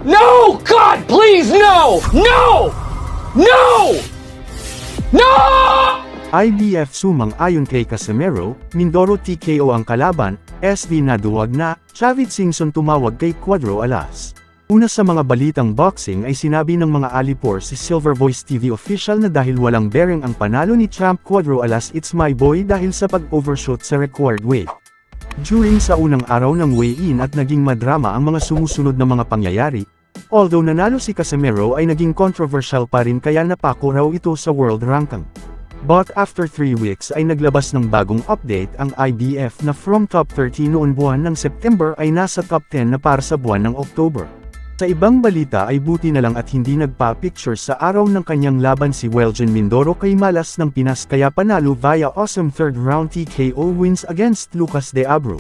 No! God, please, no! No! No! No! IBF sumang-ayon kay Casimero, Mindoro TKO ang kalaban, SB naduwag na, Chavit Singson tumawag kay Cuadro Alas. Una sa mga balitang boxing ay sinabi ng mga alipor si Silver Voice TV official na dahil walang bearing ang panalo ni Champ Cuadro Alas it's my boy dahil sa pag-overshoot sa required weight. During sa unang araw ng weigh-in at naging madrama ang mga sumusunod na mga pangyayari, although nanalo si Casimero ay naging controversial pa rin kaya napako raw ito sa world ranking. But after 3 weeks ay naglabas ng bagong update ang IBF na from top 30 noon buwan ng September ay nasa top 10 na para sa buwan ng October. Sa ibang balita ay buti na lang at hindi nagpa-picture sa araw ng kanyang laban si Welgen Mindoro kay Malas ng Pinas kaya panalo via awesome third round TKO wins against Lucas de Abro.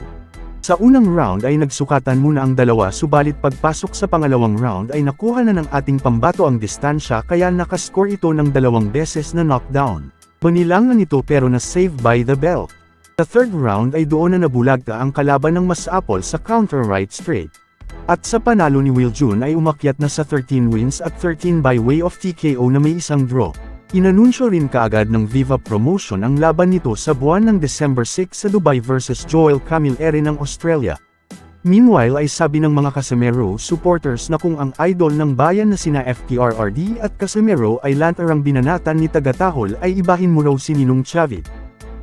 Sa unang round ay nagsukatan muna ang dalawa subalit pagpasok sa pangalawang round ay nakuha na ng ating pambato ang distansya kaya nakascore ito ng 2 beses na knockdown. Panilangan ito pero na-save by the belt. Sa third round ay doon na nabulagta ang kalaban ng mas apol sa counter right straight. At sa panalo ni Will June ay umakyat na sa 13 wins at 13 by way of TKO na may isang draw. Inanunsyo rin kaagad ng Viva Promotion ang laban nito sa buwan ng December 6 sa Dubai vs Joel Camille Ere ng Australia. Meanwhile ay sabi ng mga Casimero supporters na kung ang idol ng bayan na sina FTRRD at Casimero ay lantarang binanatan ni Tagatahol ay ibahin mo raw si Ninong Chavit.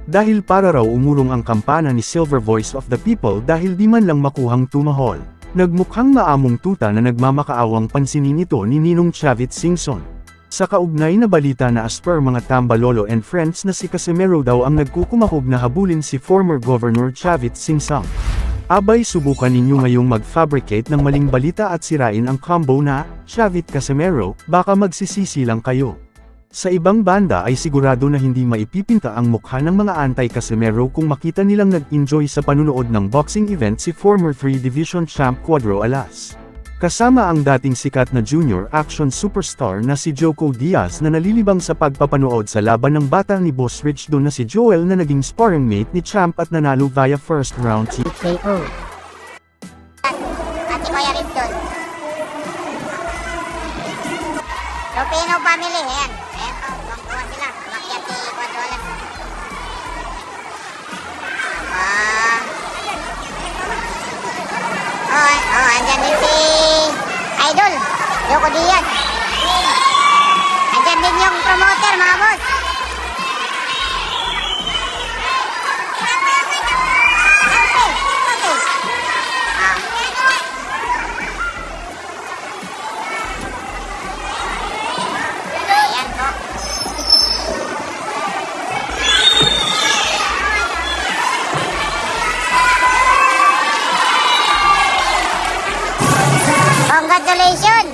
Dahil para raw umurong ang kampana ni Silver Voice of the People dahil di man lang makuhang tumahol. Nagmukhang maamong tuta na nagmamakaawang pansinin ito ni Ninong Chavit Singson. Sa kaugnay na balita na as per mga tambalolo and friends na si Casimero daw ang nagkukumahog na habulin si former Governor Chavit Singson. Abay subukan ninyo ngayong mag-fabricate ng maling balita at sirain ang combo na, Chavit Casimero, baka magsisisi lang kayo. Sa ibang banda ay sigurado na hindi maipipinta ang mukha ng mga anti-Casimero kung makita nilang nag-enjoy sa panunood ng boxing event si former 3 Division Champ Cuadro Alas. Kasama ang dating sikat na junior action superstar na si Joko Diaz na nalilibang sa pagpapanood sa laban ng bata ni Boss Rich doon na si Joel na naging sparring mate ni Champ at nanalo via first round TKO. Ate Kuya rin doon. Lupino family, ayan. Ayan po, bangkuhan sila. Makiat ni Cuadrolas. Andyan din si Idol, Joko Diaz. Andyan din yung promoter, mga boss. Ayan po. Congratulations!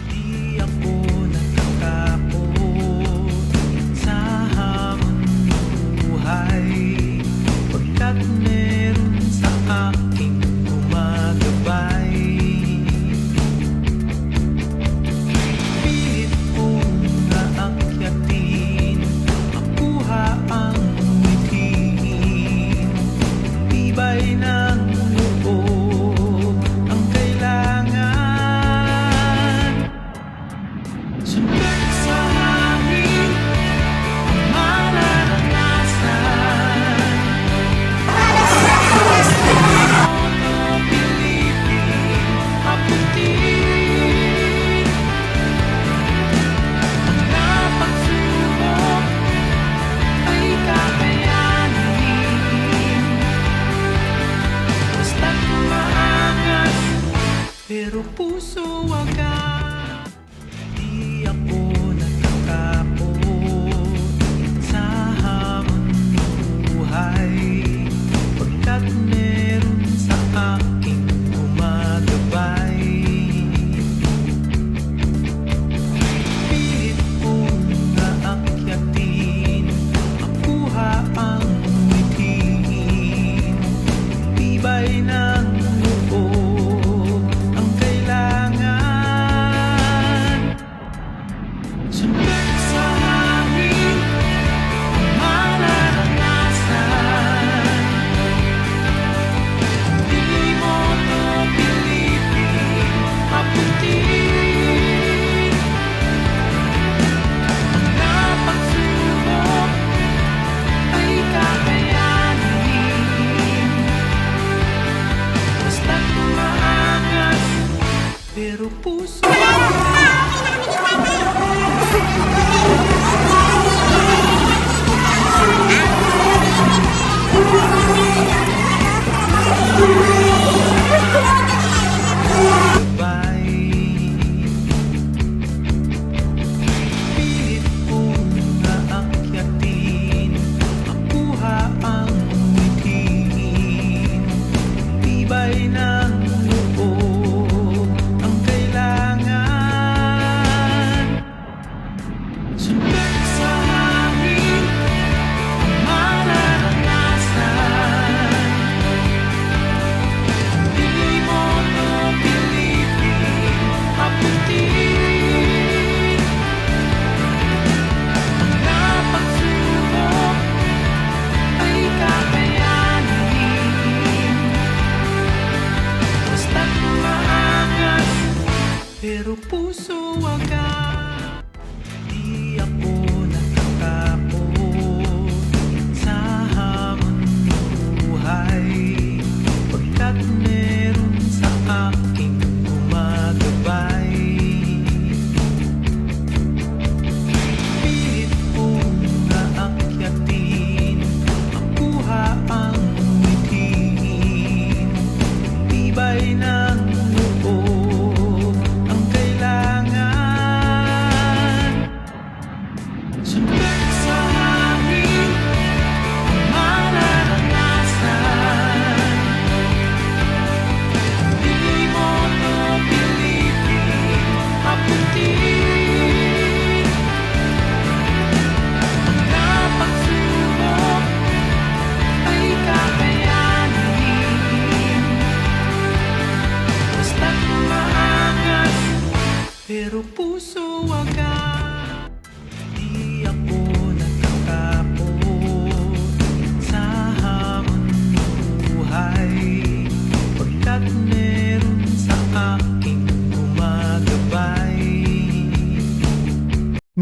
Di ako natatakot sa hamon ng buhay pagkat meron sa aking gumagabay. Pilit kong naakyatin ang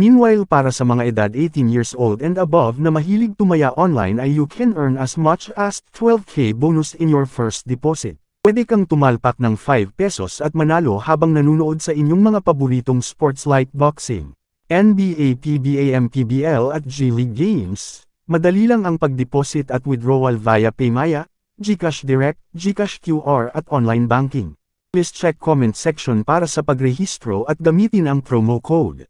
Meanwhile para sa mga edad 18 years old and above na mahilig tumaya online ay you can earn as much as 12k bonus in your first deposit. Pwede kang tumalpak ng 5 pesos at manalo habang nanunood sa inyong mga paboritong sports like boxing, NBA, PBA, MPBL at G-League games. Madali lang ang pag-deposit at withdrawal via Paymaya, GCash Direct, GCash QR at online banking. Please check comment section para sa pagrehistro at gamitin ang promo code.